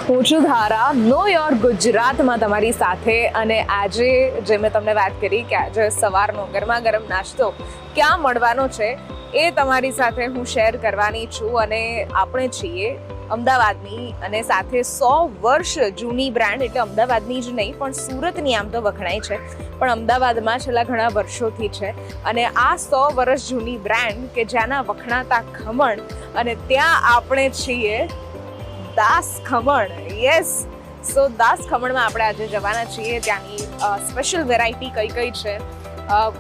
હું છું ધારા, નો યોર ગુજરાતમાં તમારી સાથે. અને આજે જે મેં તમને વાત કરી કે આજે સવારનો ગરમા ગરમ નાસ્તો ક્યાં મળવાનો છે એ તમારી સાથે હું શેર કરવાની છું. અને આપણે છીએ અમદાવાદની અને સાથે 100 વર્ષ જૂની બ્રાન્ડ, એટલે અમદાવાદની જ નહીં પણ સુરતની આમ તો વખણાય છે, પણ અમદાવાદમાં છેલ્લા ઘણા વર્ષોથી છે. અને આ 100 વર્ષ જૂની બ્રાન્ડ કે જ્યાંના વખણાતા ખમણ, અને ત્યાં આપણે છીએ દાસ ખમણ. યસ, સો દાસ ખમણમાં આપણે આજે જવાના છીએ. ત્યાંની સ્પેશિયલ વેરાયટી કઈ કઈ છે,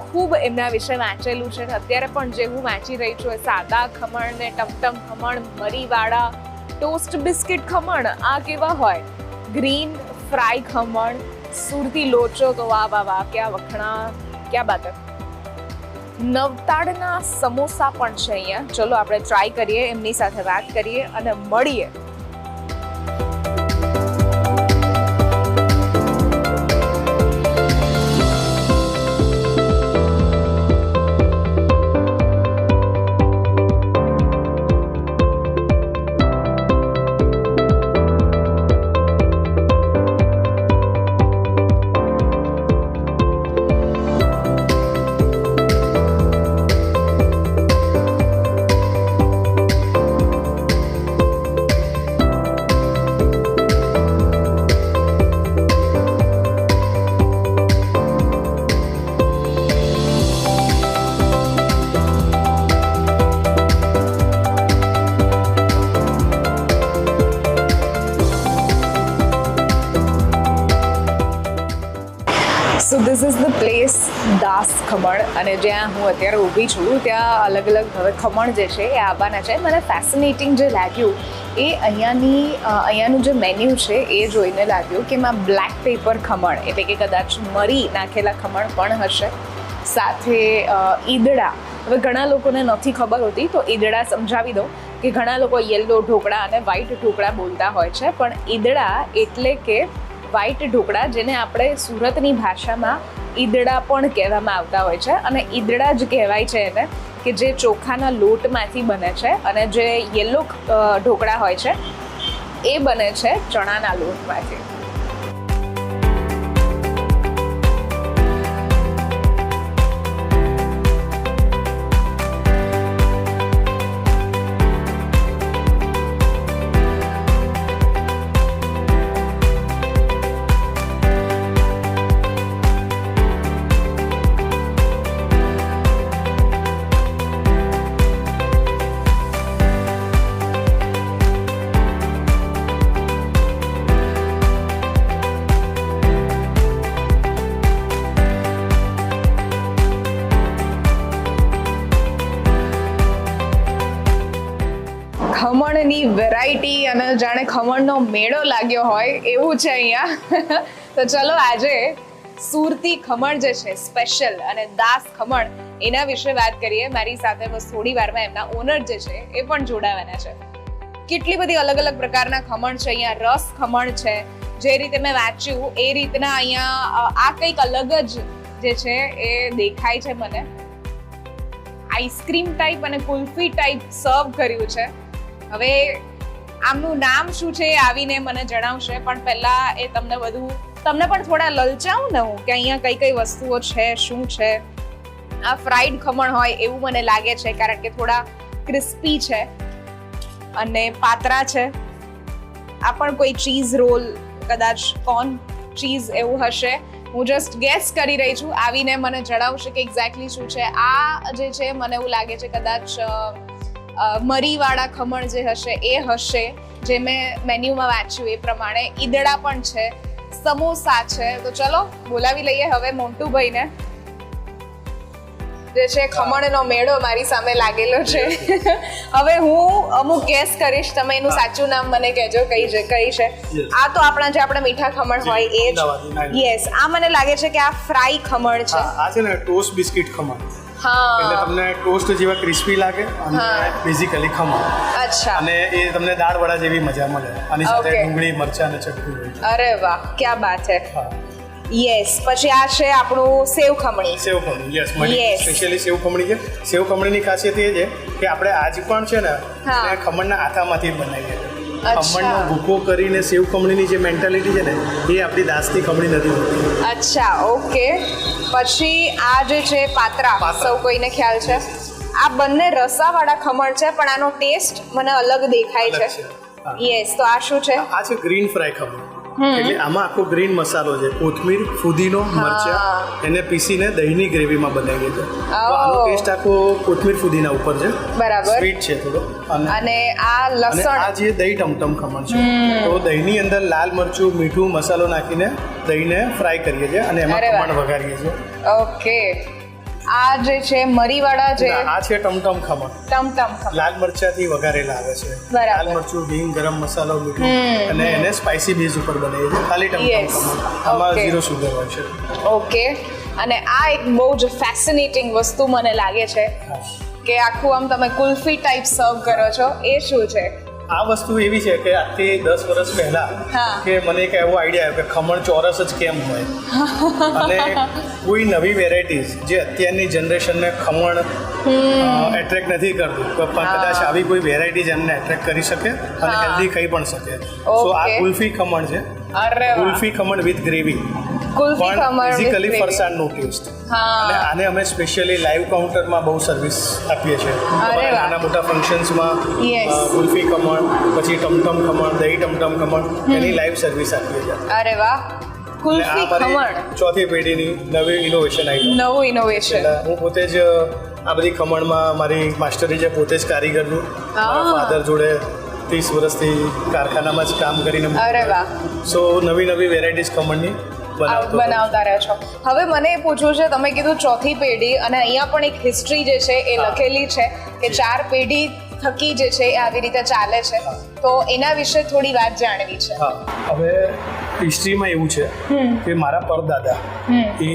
ખૂબ એમના વિશે વાંચેલું છે. અત્યારે પણ જે હું વાંચી રહી છું એ સાદા ખમણ ને ટમટમ ખમણ, મરીવાળા, ટોસ્ટ બિસ્કિટ ખમણ, આ કેવા હોય, ગ્રીન ફ્રાય ખમણ, સુરતી લોચો, તો વાહ વાહ વાહ, ક્યાં વખણા, ક્યાં બાત હે. નવતાડના સમોસા પણ છે અહીંયા. ચલો આપણે ટ્રાય કરીએ, એમની સાથે વાત કરીએ અને મળીએ. So this is the place Das Khaman. અને જ્યાં હું અત્યારે ઊભી છું ત્યાં અલગ અલગ હવે ખમણ જે છે એ આવવાના છે. મને ફેસિનેટિંગ જે લાગ્યું એ અહીંયાનું જે મેન્યુ છે એ જોઈને લાગ્યું કે એમાં બ્લેક પેપર ખમણ, એટલે કે કદાચ મરી નાખેલા ખમણ પણ હશે, સાથે ઈદડા. હવે ઘણા લોકોને નથી ખબર હોતી તો ઈદડા સમજાવી દઉં કે ઘણા લોકો યલો ઢોકળા અને વ્હાઈટ ઢોકળા બોલતા હોય છે, પણ ઈદડા એટલે કે વ્હાઈટ ઢોકળા, જેને આપણે સુરતની ભાષામાં ઈદડા પણ કહેવામાં આવતા હોય છે. અને ઈદડા જ કહેવાય છે એને, કે જે ચોખાના લોટમાંથી બને છે. અને જે યલો ઢોકળા હોય છે એ બને છે ચણાના લોટમાંથી. ખમણની વેરાયટી અને જાણે ખમણનો મેળો લાગ્યો હોય એવું છે અહીંયા. તો ચલો આજે સુરતી ખમણ જે છે સ્પેશિયલ અને દાસ ખમણ એના વિશે વાત કરીએ. મારી સાથે બસ થોડી વારમાં એમના ઓનર જે છે એ પણ જોડાવાના છે. કેટલી બધી અલગ અલગ પ્રકારના ખમણ છે અહીંયા. રસ ખમણ છે, જે રીતે મેં વાંચ્યું એ રીતના અહીંયા આ કંઈક અલગ જ જે છે એ દેખાય છે મને. આઈસ્ક્રીમ ટાઈપ અને કુલ્ફી ટાઈપ સર્વ કર્યું છે. હવે આમનું નામ શું છે એ આવીને મને જણાવશે, પણ પહેલા એ તમને પણ થોડા લલચાવું ને હું કે અહીંયા કઈ કઈ વસ્તુઓ છે, શું છે. આ ફ્રાઈડ ખમણ હોય એવું મને લાગે છે, કારણ કે થોડા ક્રિસ્પી છે અને પાતરા છે. આ પણ કોઈ ચીઝ રોલ, કદાચ કોર્ન ચીઝ એવું હશે. હું જસ્ટ ગેસ કરી રહી છું, આવીને મને જણાવશે કે એક્ઝેક્ટલી શું છે. આ જે છે મને એવું લાગે છે કદાચ મરીવાળા ખમણ જે હશે એ હશે, જે મેં મેન્યુમાં વાંચ્યું એ પ્રમાણે. ઈદડા પણ છે, સમોસા છે. તો ચલો બોલાવી લઈએ હવે મોન્ટુભાઈને, જે છે ખમણનો મેળો મારી સામે લાગેલો છે. હવે હું અમુક ગેસ કરીશ, તમે એનું સાચું નામ મને કહેજો કઈ છે. આ તો આપણા જે આપણે મીઠા ખમણ હોય એ જ. યસ, આ મને લાગે છે કે આ ફ્રાય ખમણ છે. આ છે ને ટોસ્ટ બિસ્કિટ ખમણ. હા, એટલે તમને ટોસ્ટ જેવા ક્રિસ્પી લાગે અને બેઝિકલી ખમણ. અચ્છા. અને એ તમને દાળ વડા જેવી મજા મળે. આની સાથે ડુંગળી, મરચાં અને ચટણી હોય. અરે વાહ, ક્યાં બાત હે. યસ, પછી આ છે આપણું સેવ ખમણી. સેવ ખમણી, યસ, સ્પેશિયલી સેવ ખમણી છે. સેવ ખમણીની ખાસિયત એ છે કે આપણે આજ પણ છે ને ખમણના આથામાંથી જ બનાવીએ છીએ. ખમણનો ભૂકો કરીને સેવ ખમણીની જે મેન્ટાલિટી છે ને એ આપણી દાસની ખમણી નથી હોતી. અચ્છા, ઓકે. પછી આ જે છે પાત્રા, સૌ કોઈને ખ્યાલ છે. આ બંને રસાવાળા ખમણ છે પણ આનો ટેસ્ટ મને અલગ દેખાય અલગ છે. છે. યસ, તો આ શું છે? આ છે ગ્રીન ફ્રાય ખમણ. એટલે આમાં આખો ગ્રીન મસાલો છે, કોથમીર, ફુદીનો, મરચાં એને પીસીને દહીંની ગ્રેવીમાં બનાવીએ છે. તો આનો ટેસ્ટ આખો કોથમીર ફુદીના ઉપર છે. બરાબર. સ્વીટ છે થોડો. અને આ લસણ, આ જે દહીં ટમટમ ખમણ છે તો દહીંની અંદર લાલ મરચું, મીઠું, મસાલો નાખીને દહીંને ફ્રાય કરીએ છીએ અને એમાં ખમણ વઘારીએ છીએ. ઓકે. આ જે છે મરીવાળા જે, આ છે ટમટમ ખમણ. ટમટમ ખમણ લાલ મરચાથી વઘારેલા આવે છે. બરાબર. લાલ મરચું, હિંગ, ગરમ મસાલો, મીઠું અને એને સ્પાઇસી બેઝ ઉપર બનાવીએ છીએ. ખાલી ટમટમ ખમણ. આમાં Okay. 0 સુગર હોય છે. ઓકે. અને આ એક બહુ જ ફેસિનેટિંગ વસ્તુ મને લાગે છે કે આખું આમ તમે કુલ્ફી ટાઈપ સર્વ કરો છો, એ શું છે? આ વસ્તુ એવી છે કે આજથી 10 વર્ષ પહેલા કે મને એક એવો આઈડિયા આવ્યો કે ખમણ ચોરસ જ કેમ હોય અને કોઈ નવી વેરાયટીઝ જે અત્યારની જનરેશનને ખમણ એટ્રેક્ટ નથી કરતું, પણ કદાચ આવી કોઈ વેરાયટીઝ એમને એટ્રેક્ટ કરી શકે અને હેલ્ધી ખાઈ પણ શકે. સો આ કુલ્ફી ખમણ છે. અરે વાહ. કુલ્ફી ખમણ વિથ ગ્રેવી, કુલ્ફી પણ ખમણ ફિઝિકલી with gravy. ફરસાણનો ટેસ્ટ. હા. અને આને અમે સ્પેશિયલી લાઈવ કાઉન્ટરમાં બહુ સર્વિસ આપીએ છીએ. વાહ. નાના મોટા ફંક્શન્સમાં Yes. કુલ્ફી ખમણ, પછી ટમટમ ખમણ, દહીં ટમટમ ખમણ એની લાઈવ સર્વિસ આપીએ છીએ. અરે વાહ. અને કુલ્ફી આ મારી ખમણ, ચોથી પેઢીની નવી ઇનોવેશન આવી. નવું ઇનોવેશન. હું પોતે જ આ બધી ખમણમાં મારી માસ્ટરી છે, પોતે જ કારીગર છું. મારા ફાધર જોડે 30 વર્ષથી કારખાનામાં જ કામ કરીને. અરે વાહ. સો નવી નવી વેરાયટીઝ ખમણની બનાવતા રહો છો. હવે મને એ પૂછવું છે, તમે કીધું ચોથી પેઢી અને અહીંયા પણ એક હિસ્ટ્રી જે છે એ લખેલી છે કે 4 પેઢી થકી જે છે એ આવી રીતે ચાલે છે, તો એના વિશે થોડી વાત જાણવી છે. હા, હવે હિસ્ટ્રીમાં એવું છે કે મારા પરદાદા એ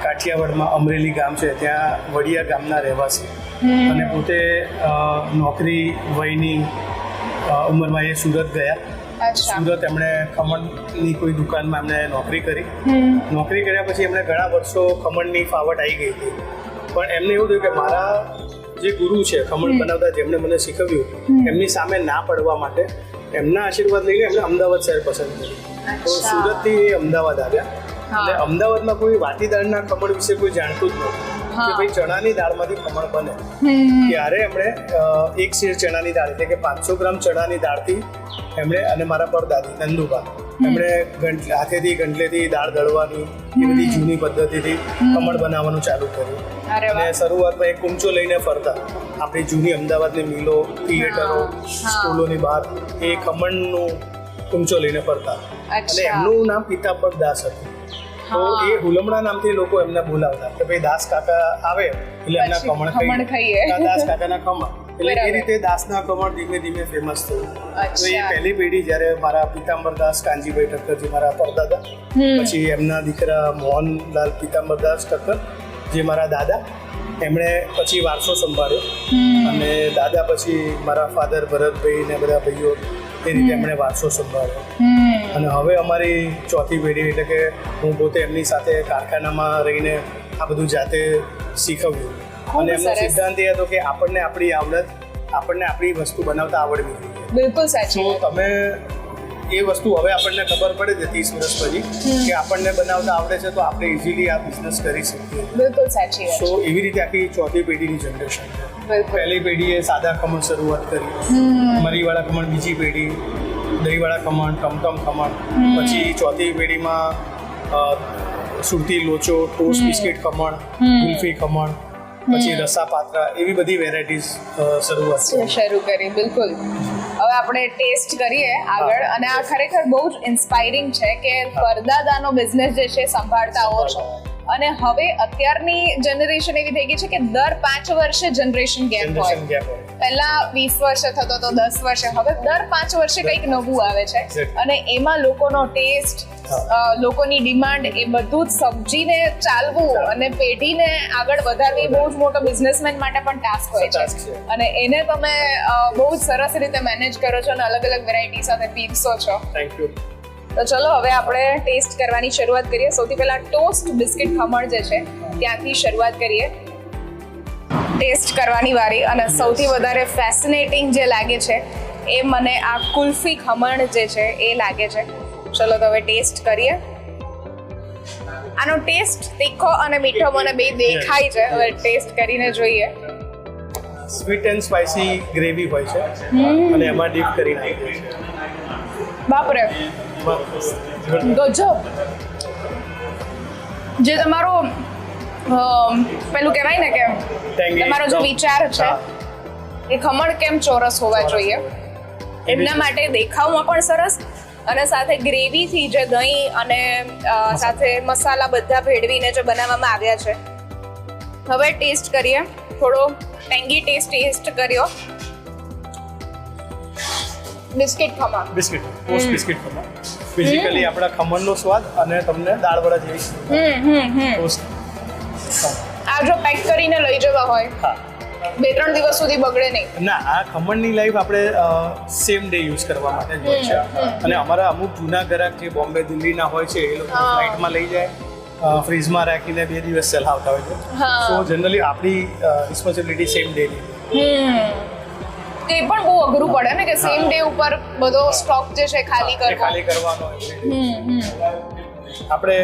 કાઠિયાવાડમાં અમરેલી ગામ છે ત્યાં વડિયા ગામના રહેવાસી અને પોતે નોકરી વયની ઉંમરમાં એ સુરત ગયા. સુરત એમણે ખમણની કોઈ દુકાનમાં એમણે નોકરી કરી. નોકરી કર્યા પછી એમણે ઘણા વર્ષો ખમણની ફાવટ આવી ગઈ હતી, પણ એમને એવું થયું કે મારા જે ગુરુ છે ખમણ બનાવતા જેમણે મને શીખવ્યું એમની સામે ના પડવા માટે એમના આશીર્વાદ લઈને એમણે અમદાવાદ શહેર પસંદ કર્યું. તો સુરતથી એ અમદાવાદ આવ્યા. એટલે અમદાવાદમાં કોઈ વાટીદાળના ખમણ વિશે કોઈ જાણતું જ નહોતું કે ભાઈ ચણાની દાળમાંથી ખમણ બને. ત્યારે એમણે 1 શેર ચણાની દાળ એટલે કે 500 ગ્રામ ચણાની દાળથી એમણે અને મારા પરદાદી નંદુબા એમણે હાથેથી ગંટલેથી દાળ દળવાની એ બધી જૂની પદ્ધતિથી ખમણ બનાવવાનું ચાલુ કર્યું. અને શરૂઆતમાં એક કુમચો લઈને ફરતા આપણી જૂની અમદાવાદની મિલો, થિયેટરો, સ્કૂલોની બહાર એ ખમણનું કુમચો લઈને ફરતા. અને એમનું નામ પિતાંબર દાસ હતું. તો એ હુલમણા નામથી લોકો એમને બોલાવતા કે ભાઈ દાસ કાકા આવે એટલે એમના ખમણ ખાઈએ, દાસ કાકાના ખમણ. એટલે એ રીતે દાસના ખમણ ધીમે ધીમે ફેમસ થયું. તો એ પહેલી પેઢી જ્યારે મારા પિતાંબર દાસ કાનજીભાઈ ઠક્કરજી મારા પરદાદા, પછી એમના દીકરા મોહનલાલ પિતાંબર દાસ ઠક્કર જે મારા દાદા, એમણે પછી વારસો સંભાળ્યો અને દાદા પછી મારા ફાધર ભરતભાઈ ને બધા ભાઈઓ એ રીતે એમણે વારસો સંભાળ્યો. અને હવે અમારી ચોથી પેઢી એટલે કે હું પોતે એમની સાથે કારખાનામાં રહીને આ બધું જાતે શીખવ્યું. અને એમનો સિદ્ધાંત એ હતો કે આપણને આપણી આવડત, આપણને આપણી વસ્તુ બનાવતા આવડવી જોઈએ. બિલકુલ સાચી. તો તમે એ વસ્તુ હવે આપણને ખબર પડે છે 30 વર્ષ પછી કે આપણને બનાવતા આવડે છે તો આપણે ઇઝીલી આ બિઝનેસ કરી શકીએ. બિલકુલ સાચી. સો એવી રીતે આખી ચોથી પેઢીની જનરેશન છે. પહેલી પેઢીએ સાદા ખમણ શરૂઆત કરી, મરીવાળા ખમણ બીજી પેઢી, દહીંવાળા ખમણ, ટમટમ ખમણ, પછી ચોથી પેઢીમાં સુરતી લોચો, ટોસ્ટ બિસ્કિટ ખમણ, કુલ્ફી ખમણ, પછી રસા પાત્રા, એવી બધી વેરાયટીઝ શરૂ કરી. બિલકુલ. હવે આપણે ટેસ્ટ કરીએ આગળ. અને આ ખરેખર બહુ જ ઇન્સ્પાયરિંગ છે કે પરદાદાનો બિઝનેસ જે છે સંભાળતા હો છો. અને હવે અત્યારની જનરેશન એવી થઈ ગઈ છે કે દર 5 વર્ષે જનરેશન ગેપ હોય. પહેલા 20 વર્ષે થતો તો 10 વર્ષે, હવે દર 5 વર્ષે કંઈક નવું આવે છે. અને એમાં લોકોનો ટેસ્ટ, લોકોની ડિમાન્ડ, એ બધું જ સમજીને ચાલવું અને પેઢીને આગળ વધારવી બહુ જ મોટો બિઝનેસમેન માટે પણ ટાસ્ક હોય છે. અને એને તમે બહુ જ સરસ રીતે મેનેજ કરો છો અને અલગ અલગ વેરાયટી સાથે પીરસો છો. Thank you. તો ચલો હવે આપણે ટેસ્ટ કરવાની શરૂઆત કરીએ. સૌથી પહેલા ટોસ્ટ બિસ્કિટ ખમણ જે છે ત્યાંથી શરૂઆત કરીએ. ટેસ્ટ કરવાની વારી. અને સૌથી વધારે ફેસિનેટિંગ જે લાગે છે એ મને આ કુલ્ફી ખમણ જે છે એ લાગે છે. ચલો તો હવે ટેસ્ટ કરીએ. આનો ટેસ્ટ તીખો અને મીઠો મને બે દેખાય છે. હવે ટેસ્ટ કરીને જોઈએ. સ્વીટ એન્ડ સ્પાઇસી ગ્રેવી હોય છે અને એમાં ડીપ કરી નાખીએ છીએ. બાપરે, ગજબ. જે તમારો પેલું કહેવાય ને કે તમારો જો વિચાર છે એ ખમણ કેમ ચોરસ હોવા જોઈએ એમના માટે દેખાવમાં પણ સરસ અને સાથે ગ્રેવીથી જે દહીં અને સાથે મસાલા બધા ભેળવીને જે બનાવવામાં આવ્યા છે. હવે ટેસ્ટ કરીએ. થોડો ટેંગી ટેસ્ટ કર્યો. Biscuit khaman. Post biscuit khaman basically આપણા ખમણનો સ્વાદ અને તમને દાળવડા જેવી ટોસ્ટ. આ જો પેક કરીને લઈ જવા હોય હા, 2-3 દિવસ સુધી બગડે નહીં. ના, આ ખમણની લાઈફ આપણે સેમ ડે યુઝ કરવા માટે જ હોય છે. અને અમારા અમુક જૂના ગ્રાહક જે બોમ્બે દિલ્હીના હોય છે એ લોકો ફ્લાઇટમાં લઈ જાય, ફ્રીજમાં રાખીને 2 દિવસ ચલાવતા હોય છે. સો જનરલી આપણી રિસ્પોન્સિબિલિટી સેમ ડે ની. તે પણ બહુ અઘરું પડે ને કે સેમ ડે ઉપર બધો સ્ટોક જે છે ખાલી કરવાનો આપણે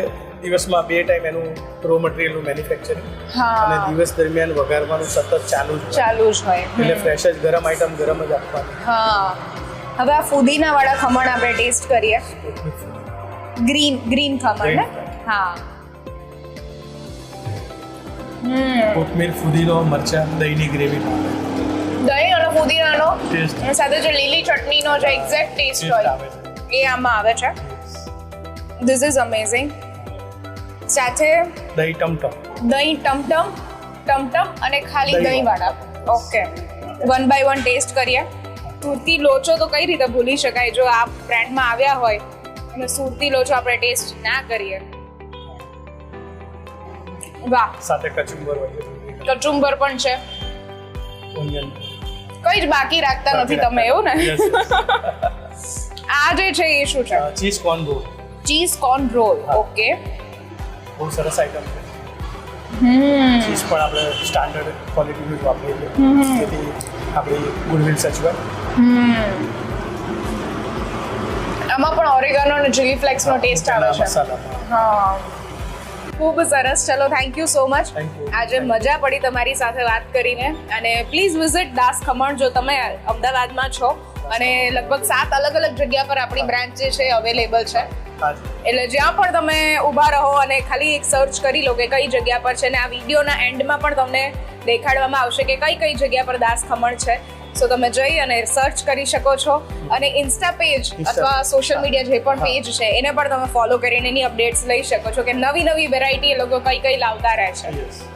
દિવસમાં 2 ટાઈમ એનું રો મટીરિયલનું મેન્યુફેક્ચરિંગ અને દિવસ દરમિયાન વઘારવાનું સતત ચાલુ જ હોય. એટલે ફ્રેશ જ ગરમ આઈટમ ગરમ જ આપવાની. હા. હવે આ ફુદીના વાળા ખમણ આપણે ટેસ્ટ કરીએ. ગ્રીન ખમણ ને? હા. કોથમીર, ફુદીનો, મરચાં, દહીંની ગ્રેવી. દહીં અને ફુદીનાનો અને સાથે જે લીલી ચટણીનો જે એક્ઝેક્ટ ટેસ્ટ હોય એ આમાં આવે છે. This is amazing. સાથે દહીં ટમટમ અને ખાલી દહીં વાળા. ઓકે, 1 by 1 ટેસ્ટ કરીએ. સુરતી લોચો તો કઈ રીતે ભૂલી શકાય જો આ બ્રાન્ડમાં આવ્યા હોય અને સુરતી લોચો આપણે ટેસ્ટ ના કરીએ. વાહ. સાથે કચુંબર પણ છે. કઈ જ બાકી રાખતા નથી તમે, એવું ને? આ જે છે એ શું છે? Cheese corn role. ઓકે, બહુ સરસ આઈટમ છે. ચીઝ પણ આપણે સ્ટાન્ડર્ડ ક્વોલિટીનું વાપરીએ છીએ જેથી આપણી ગુડવિલ સચવાય. આમાં પણ ઓરેગાનો અને ચીલી ફ્લેક્સનો ટેસ્ટ આવે છે. હા, ખૂબ સરસ. ચલો, થેન્ક યુ સો મચ. આજે મજા પડી તમારી સાથે વાત કરીને. અને પ્લીઝ વિઝિટ દાસ ખમણ જો તમે અમદાવાદમાં છો. અને લગભગ 7 અલગ અલગ જગ્યા પર આપણી બ્રાન્ચ જે છે અવેલેબલ છે. એટલે જ્યાં પણ તમે ઊભા રહો અને ખાલી એક સર્ચ કરી લો કે કઈ જગ્યા પર છે. ને આ વિડીયોના એન્ડમાં પણ તમને દેખાડવામાં આવશે કે કઈ જગ્યા પર દાસ ખમણ છે. સો તમે જઈ અને સર્ચ કરી શકો છો. અને ઇન્સ્ટા પેજ અથવા સોશિયલ મીડિયા જે પણ પેજ છે એને પણ તમે ફોલો કરીને એની અપડેટ્સ લઈ શકો છો કે નવી વેરાયટી એ લોકો કઈ લાવતા રહે છે.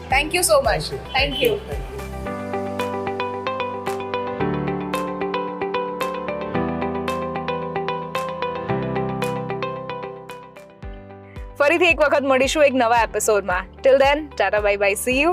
Thank you so much. Thank you. ફરીથી એક વખત મળીશું એક નવા એપિસોડમાં. Till then, Tata, bye bye, C you.